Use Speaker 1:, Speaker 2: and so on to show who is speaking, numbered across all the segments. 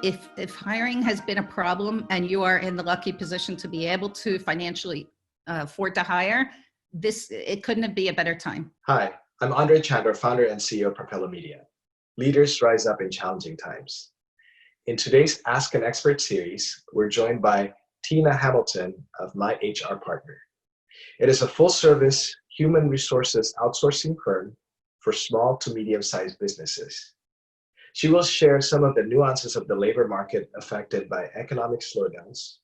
Speaker 1: if hiring has been a problem and you are in the lucky position to be able to financially afford to hire, it couldn't be a better time.
Speaker 2: Hi, I'm Andre Chandra, founder and CEO of Propelo Media. Leaders rise up in challenging times. In today's Ask an Expert series, we're joined by Tina Hamilton of My HR Partner. It is a full-service human resources outsourcing firm for small to medium-sized businesses. She will share some of the nuances of the labor market affected by economic slowdowns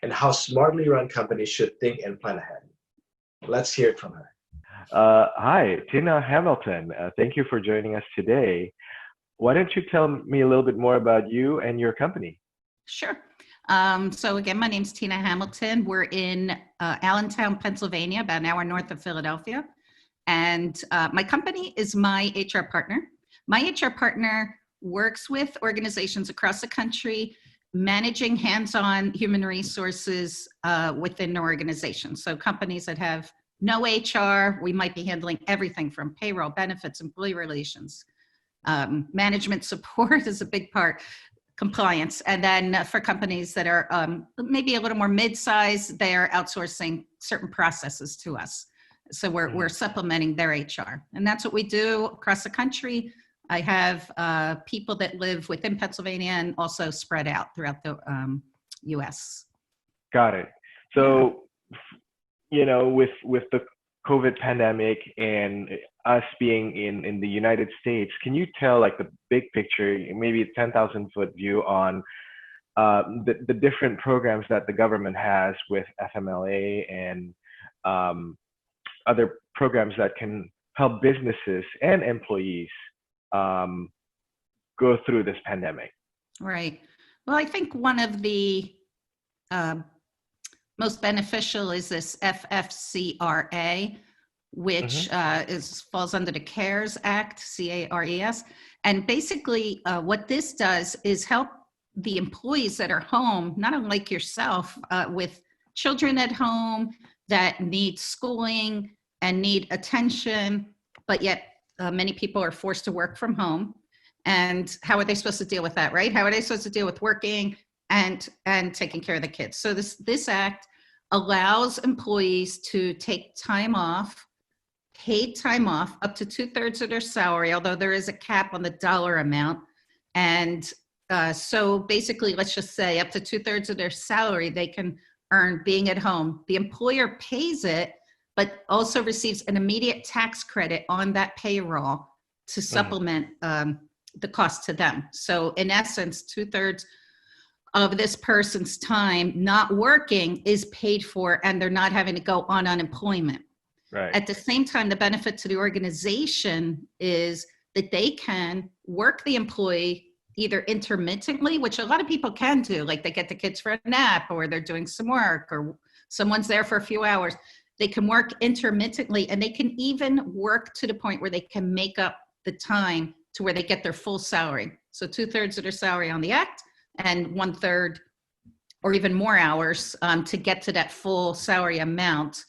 Speaker 2: and how smartly run companies should think and plan ahead. Let's hear it from her.
Speaker 3: Hi, Tina Hamilton. Thank you for joining us today. Why don't you tell me a little bit more about you and your company?
Speaker 1: Sure. So again, my name's Tina Hamilton. We're in Allentown, Pennsylvania, about an hour north of Philadelphia. And my company is My HR Partner. My HR Partner works with organizations across the country, managing hands-on human resources within their organization. So companies that have no HR, we might be handling everything from payroll, benefits, employee relations, management support is a big part, compliance. And then for companies that are maybe a little more mid-size, they are outsourcing certain processes to us. So we're supplementing their HR. And that's what we do across the country. I have people that live within Pennsylvania and also spread out throughout the U.S.
Speaker 3: Got it. So, you know, with the COVID pandemic and us being in the United States, can you tell like the big picture, maybe a 10,000 foot view on the different programs that the government has with FMLA and other programs that can help businesses and employees go through this pandemic? Right.
Speaker 1: Well, I think one of the most beneficial is this FFCRA, which falls under the CARES Act, CARES. And basically what this does is help the employees that are home, not unlike yourself, with children at home that need schooling and need attention, but yet many people are forced to work from home. And how are they supposed to deal with that, right? How are they supposed to deal with working and taking care of the kids? So this act allows employees to take time off, paid time off, up to 2/3 of their salary, although there is a cap on the dollar amount. And so basically, let's just say up to 2/3 of their salary they can earn being at home. The employer pays it, but also receives an immediate tax credit on that payroll to supplement the cost to them. So in essence, 2/3 of this person's time not working is paid for, and they're not having to go on unemployment.
Speaker 3: Right.
Speaker 1: At the same time, the benefit to the organization is that they can work the employee either intermittently, which a lot of people can do, like they get the kids for a nap or they're doing some work or someone's there for a few hours. They can work intermittently, and they can even work to the point where they can make up the time to where they get their full salary. So 2/3 of their salary on the act and 1/3 or even more hours to get to that full salary amount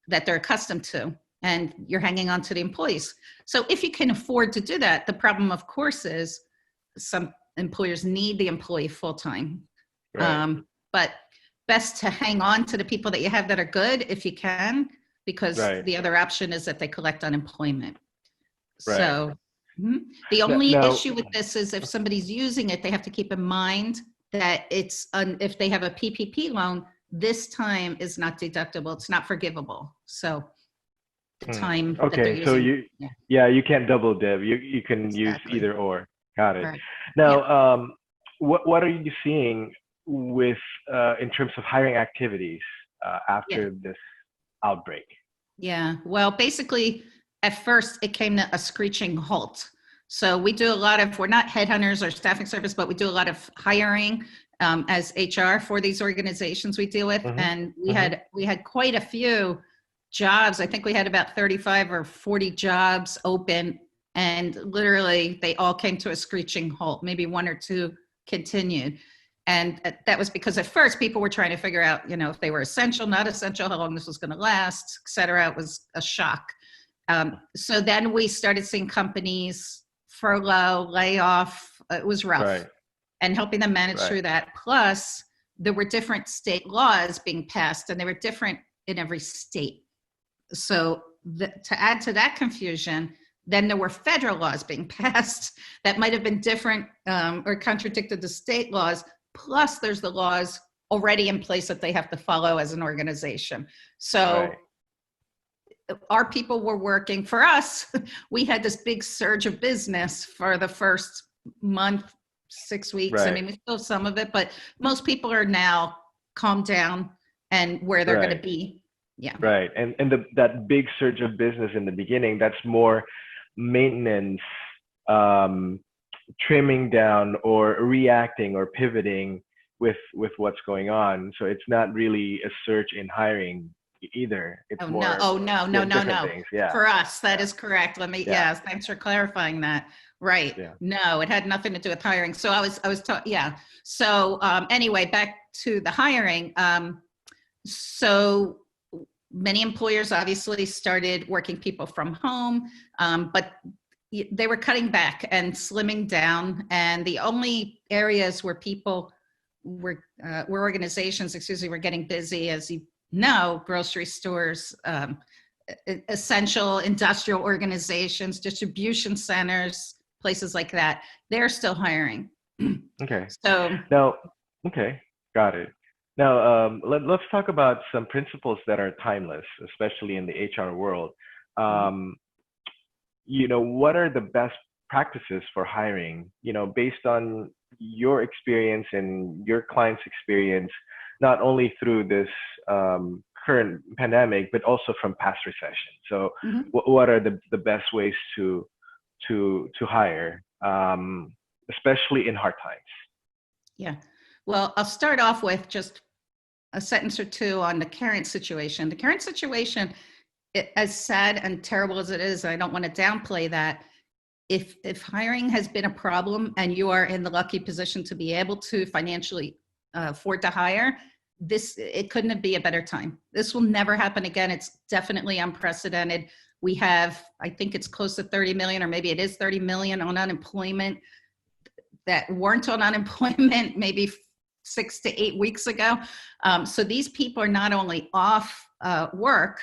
Speaker 1: that they're accustomed to. And you're hanging on to the employees. So if you can afford to do that, the problem, of course, is some employers need the employee full-time. Right. But best to hang on to the people that you have that are good if you can, because the other option is that they collect unemployment. Right. So the only issue with this is if somebody's using it, they have to keep in mind that it's if they have a PPP loan, this time is not deductible. It's not forgivable. So the time that they're using.
Speaker 3: So you can't double dip. You can use either or. Got it.
Speaker 1: Right.
Speaker 3: Now, what are you seeing with in terms of hiring activities after this outbreak?
Speaker 1: Yeah, well, basically at first it came to a screeching halt. So we do a lot of, we're not headhunters or staffing service, but we do a lot of hiring as HR for these organizations we deal with. And we had quite a few jobs. I think we had about 35 or 40 jobs open, and literally they all came to a screeching halt. Maybe one or two continued. And that was because at first people were trying to figure out, you know, if they were essential, not essential, how long this was going to last, et cetera. It was a shock. So then we started seeing companies furlough, lay off. It was rough.
Speaker 3: Right.
Speaker 1: and helping them manage
Speaker 3: Right.
Speaker 1: through that. Plus, there were different state laws being passed, and they were different in every state. So to add to that confusion, then there were federal laws being passed that might have been different or contradicted the state laws. Plus, there's the laws already in place that they have to follow as an organization. So our people were working for us. We had this big surge of business for the first month, 6 weeks. I
Speaker 3: Right.
Speaker 1: mean, we still have some of it, but most people are now calmed down and where they're going to
Speaker 3: Right.
Speaker 1: be. Yeah.
Speaker 3: Right. And that big surge of business in the beginning, that's more maintenance, trimming down or reacting or pivoting with what's going on. So it's not really a surge in hiring either. It's
Speaker 1: Oh, no.
Speaker 3: more
Speaker 1: Oh, no.
Speaker 3: different things. Yeah.
Speaker 1: For us, that
Speaker 3: Yeah.
Speaker 1: is correct. Let me,
Speaker 3: Yeah.
Speaker 1: yes, thanks for clarifying that. Right.
Speaker 3: Yeah.
Speaker 1: No, it had nothing to do with hiring. So yeah. So anyway, back to the hiring. So many employers obviously started working people from home, but they were cutting back and slimming down. And the only areas where people were organizations, were getting busy, as you know, grocery stores, essential industrial organizations, distribution centers, places like that, they're still hiring.
Speaker 3: Okay.
Speaker 1: So
Speaker 3: Now, okay, got it. Now, let's talk about some principles that are timeless, especially in the HR world. What are the best practices for hiring, based on your experience and your client's experience, not only through this current pandemic, but also from past recessions. So what are the best ways to hire, especially in hard times?
Speaker 1: Yeah. Well, I'll start off with just a sentence or two on the current situation. The current situation, as sad and terrible as it is, I don't want to downplay that. If hiring has been a problem and you are in the lucky position to be able to financially afford to hire, it couldn't be a better time. This will never happen again. It's definitely unprecedented. We have, I think it's close to 30 million, or maybe it is 30 million on unemployment that weren't on unemployment maybe 6 to 8 weeks ago. So these people are not only off work,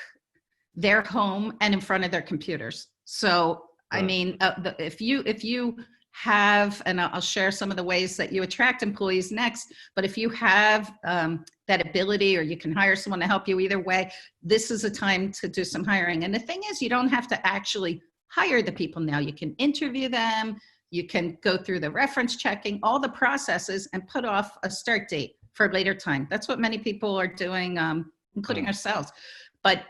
Speaker 1: they're home and in front of their computers. So, I mean, if you have, and I'll share some of the ways that you attract employees next, but if you have that ability, or you can hire someone to help you either way, this is a time to do some hiring. And the thing is, you don't have to actually hire the people now. You can interview them, you can go through the reference checking, all the processes, and put off a start date for a later time. That's what many people are doing, including ourselves. But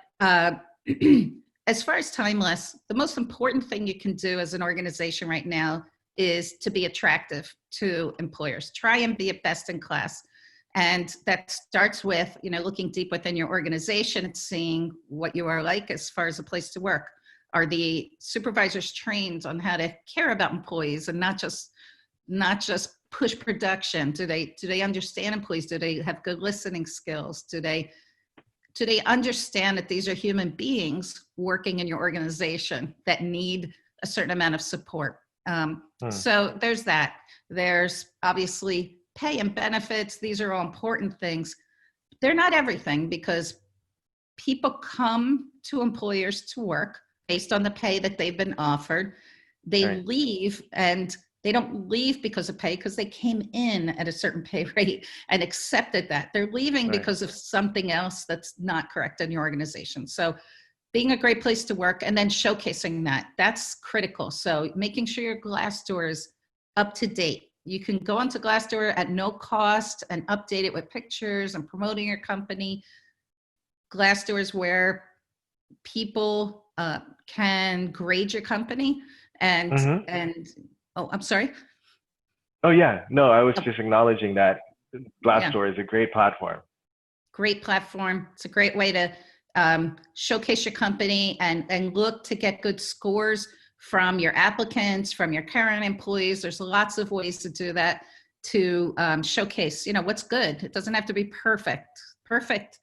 Speaker 1: as far as timeless, the most important thing you can do as an organization right now is to be attractive to employers. Try and be a best in class. And that starts with, looking deep within your organization and seeing what you are like as far as a place to work. Are the supervisors trained on how to care about employees and not just push production? Do they understand employees? Do they have good listening skills? Do they understand that these are human beings working in your organization that need a certain amount of support? So there's that. There's obviously pay and benefits. These are all important things. They're not everything, because people come to employers to work based on the pay that they've been offered. They leave, and they don't leave because of pay, because they came in at a certain pay rate and accepted that. They're leaving because of something else that's not correct in your organization. So being a great place to work and then showcasing that's critical. So making sure your Glassdoor is up to date. You can go onto Glassdoor at no cost and update it with pictures and promoting your company. Glassdoor is where people can grade your company and oh, I'm sorry.
Speaker 3: Oh yeah, no, I was just acknowledging that Glassdoor is a great platform.
Speaker 1: Great platform. It's a great way to showcase your company and look to get good scores from your applicants, from your current employees. There's lots of ways to do that, to showcase, what's good. It doesn't have to be perfect. Perfect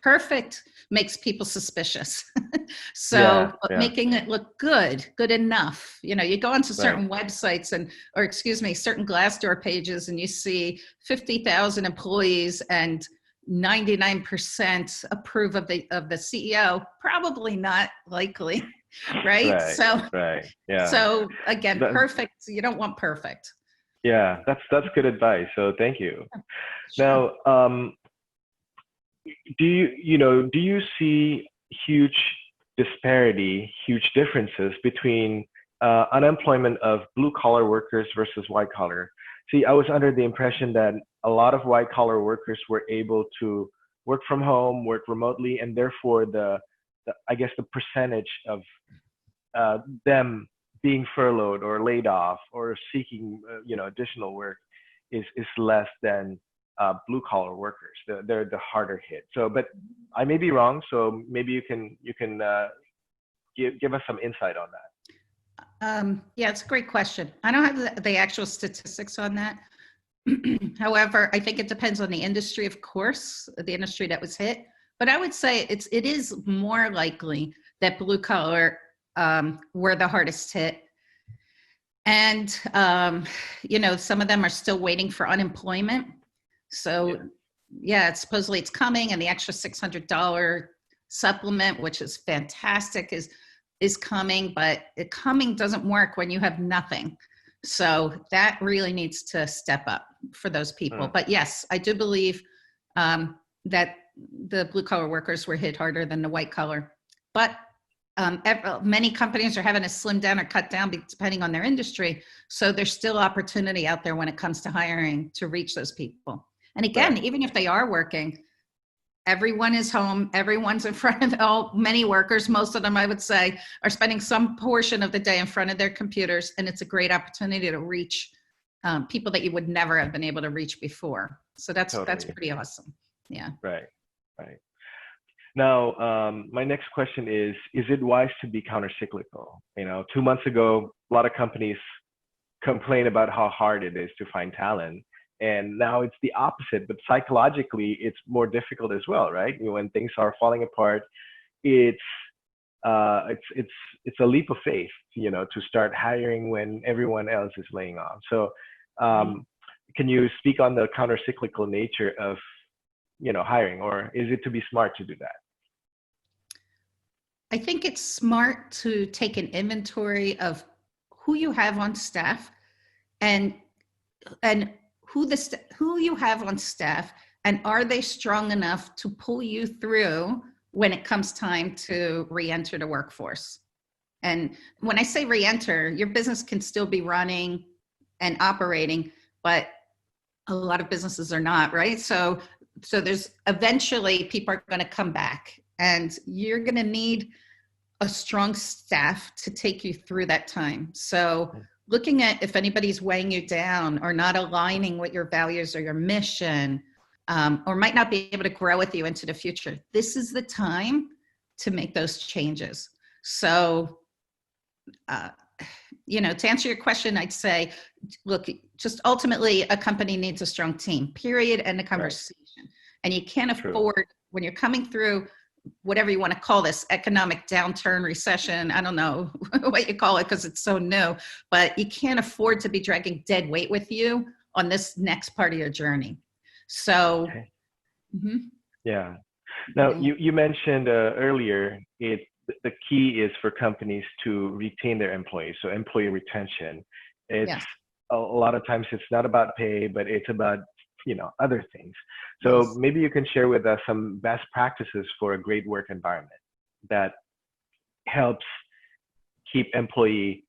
Speaker 1: perfect makes people suspicious.
Speaker 3: Yeah,
Speaker 1: So
Speaker 3: yeah,
Speaker 1: making it look good enough. You go onto
Speaker 3: right,
Speaker 1: certain websites or excuse me, certain Glassdoor pages, and you see 50,000 employees and 99% approve of the CEO. Probably not likely, right?
Speaker 3: right,
Speaker 1: So
Speaker 3: right. Yeah,
Speaker 1: so again,
Speaker 3: that,
Speaker 1: perfect. You don't want perfect.
Speaker 3: yeah, that's good advice. So thank you.
Speaker 1: Sure.
Speaker 3: Now, do you see huge disparity, huge differences between unemployment of blue collar workers versus white collar? See, I was under the impression that a lot of white collar workers were able to work from home, work remotely, and therefore the I guess the percentage of them being furloughed or laid off or seeking additional work is less than blue collar workers. They're the harder hit. So, but I may be wrong. So maybe you can give us some insight on that.
Speaker 1: Yeah, it's a great question. I don't have the actual statistics on that. However, I think it depends on the industry, of course, the industry that was hit. But I would say it is more likely that blue collar were the hardest hit. And, some of them are still waiting for unemployment. So, yeah, supposedly it's coming, and the extra $600 supplement, which is fantastic, is coming, but coming doesn't work when you have nothing. So that really needs to step up for those people.
Speaker 3: Mm.
Speaker 1: But yes, I do believe that the blue collar workers were hit harder than the white collar. But many companies are having to slim down or cut down depending on their industry. So there's still opportunity out there when it comes to hiring to reach those people. And again,
Speaker 3: Right.
Speaker 1: even if they are working, everyone is home. Everyone's in front of many workers. Most of them, I would say, are spending some portion of the day in front of their computers. And it's a great opportunity to reach people that you would never have been able to reach before. So that's
Speaker 3: Totally.
Speaker 1: pretty awesome. Yeah.
Speaker 3: Right. Right. Now, my next question is it wise to be countercyclical? 2 months ago, a lot of companies complain about how hard it is to find talent. And now it's the opposite, but psychologically, it's more difficult as well, right? When things are falling apart, it's it's a leap of faith, to start hiring when everyone else is laying off. So, can you speak on the countercyclical nature of hiring, or is it to be smart to do that?
Speaker 1: I think it's smart to take an inventory of who you have on staff and who you have on staff, and are they strong enough to pull you through when it comes time to re-enter the workforce. And when I say re-enter, your business can still be running and operating, but a lot of businesses are not, right? So there's eventually people are going to come back, and you're going to need a strong staff to take you through that time. So looking at if anybody's weighing you down or not aligning with your values or your mission, or might not be able to grow with you into the future, this is the time to make those changes. So, to answer your question, I'd say, look, just ultimately a company needs a strong team, period, end of conversation. Right. And you can't afford, when you're coming through whatever you want to call this, economic downturn, recession, I don't know what you call it because it's so new, but you can't afford to be dragging dead weight with you on this next part of your journey. So,
Speaker 3: yeah. Now, you mentioned earlier, the key is for companies to retain their employees, so employee retention. It's a lot of times it's not about pay, but it's about other things. So maybe you can share with us some best practices for a great work environment that helps keep employee,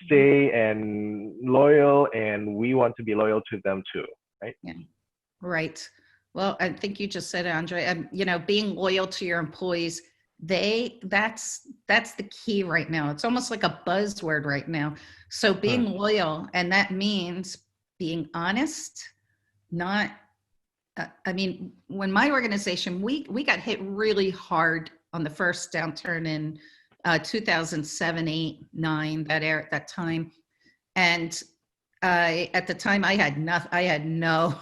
Speaker 3: stay and loyal, and we want to be loyal to them too, right?
Speaker 1: Yeah, right. Well, I think you just said it, Andre. Being loyal to your employees, that's the key right now. It's almost like a buzzword right now. So being loyal, and that means being honest, not, when my organization, we got hit really hard on the first downturn in 2007, 8, 9, that time. And at the time I had no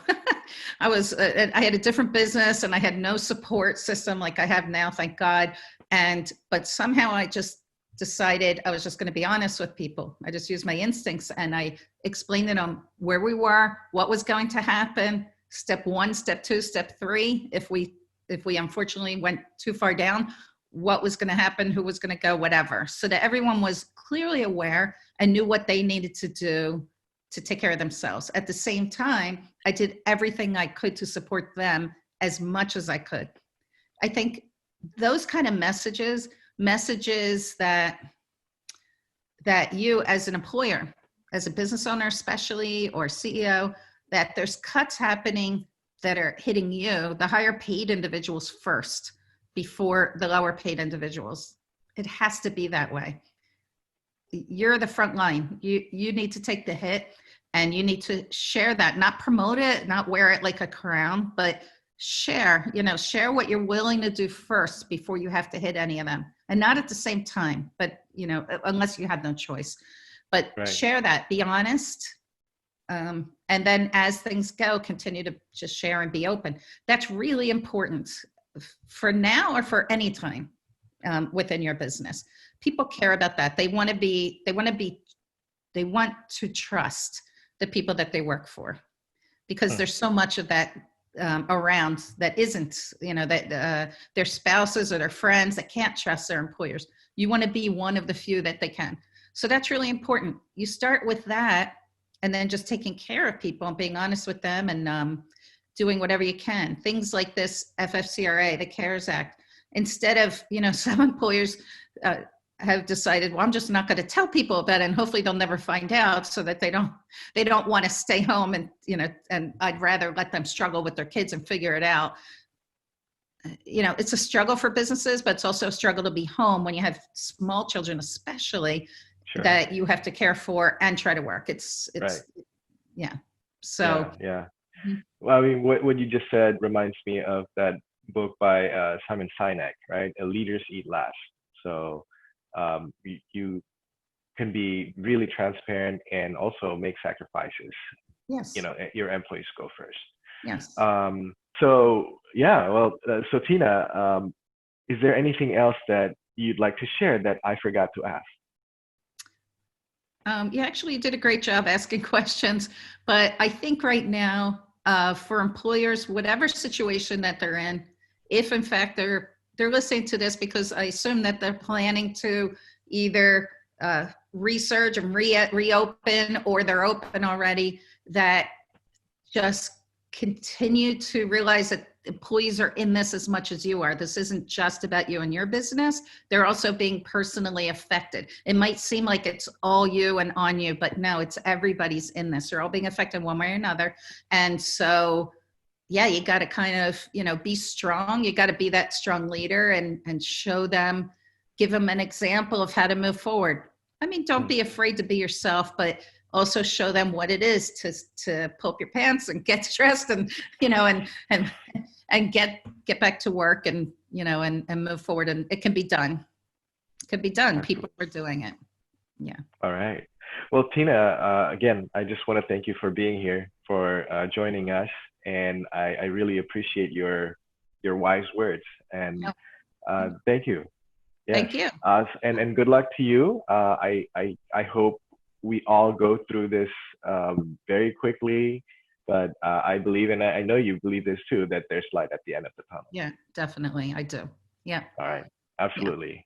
Speaker 1: I had a different business and I had no support system like I have now, thank God. But somehow I just decided I was just going to be honest with people. I just used my instincts and I explained it on where we were, what was going to happen, step 1, step 2, step 3. If we unfortunately went too far down, what was going to happen, who was going to go, whatever, so that everyone was clearly aware and knew what they needed to do to take care of themselves. At the same time, I did everything I could to support them as much as I could. I think those kind of messages that you as an employer, as a business owner especially, or CEO, that there's cuts happening that are hitting you, the higher paid individuals first, before the lower paid individuals. It has to be that way. You're the front line. You need to take the hit, and you need to share that, not promote it, not wear it like a crown, but share what you're willing to do first before you have to hit any of them, and not at the same time, but unless you have no choice. But
Speaker 3: Right.
Speaker 1: Share that, be honest. And then as things go, continue to just share and be open. That's really important for now or for any time within your business. People care about that. They want to trust the people that they work for, because there's so much of that around that isn't, their spouses or their friends that can't trust their employers. You want to be one of the few that they can. So that's really important. You start with that, and then just taking care of people and being honest with them, and doing whatever you can. Things like this FFCRA, the CARES Act, instead of, some employers have decided, well, I'm just not going to tell people about it, and hopefully they'll never find out, so that they don't want to stay home, and, and I'd rather let them struggle with their kids and figure it out. It's a struggle for businesses, but it's also a struggle to be home when you have small children, especially,
Speaker 3: Sure.
Speaker 1: that you have to care for and try to work. It's
Speaker 3: Right.
Speaker 1: Yeah. So
Speaker 3: yeah.
Speaker 1: Mhm.
Speaker 3: Well, I mean, what you just said reminds me of that book by Simon Sinek, right? Leaders Eat Last. So you can be really transparent and also make sacrifices.
Speaker 1: yes.
Speaker 3: Your employees go first.
Speaker 1: Yes.
Speaker 3: So Tina, is there anything else that you'd like to share that I forgot to ask?
Speaker 1: Actually, you did a great job asking questions, but I think right now, for employers, whatever situation that they're in, if in fact they're listening to this, because I assume that they're planning to either resurge and reopen, or they're open already, that just continue to realize that employees are in this as much as you are. This isn't just about you and your business. They're also being personally affected. It might seem like it's all you and on you, but no, it's everybody's in this. They're all being affected one way or another. And so, yeah, you got to kind of, be strong. You got to be that strong leader and show them, give them an example of how to move forward. I mean, don't be afraid to be yourself, but also show them what it is to pull up your pants and get dressed, and and get back to work, and and move forward. And it can be done. It can be done.
Speaker 3: Absolutely.
Speaker 1: People are doing it. Yeah.
Speaker 3: All right. Well, Tina, again, I just want to thank you for being here, for joining us, and I really appreciate your wise words. And thank you. Yes.
Speaker 1: Thank you.
Speaker 3: And good luck to you. I hope we all go through this very quickly, but I believe, and I know you believe this too, that there's light at the end of the tunnel.
Speaker 1: Yeah, definitely. I do. Yeah.
Speaker 3: All right. Absolutely.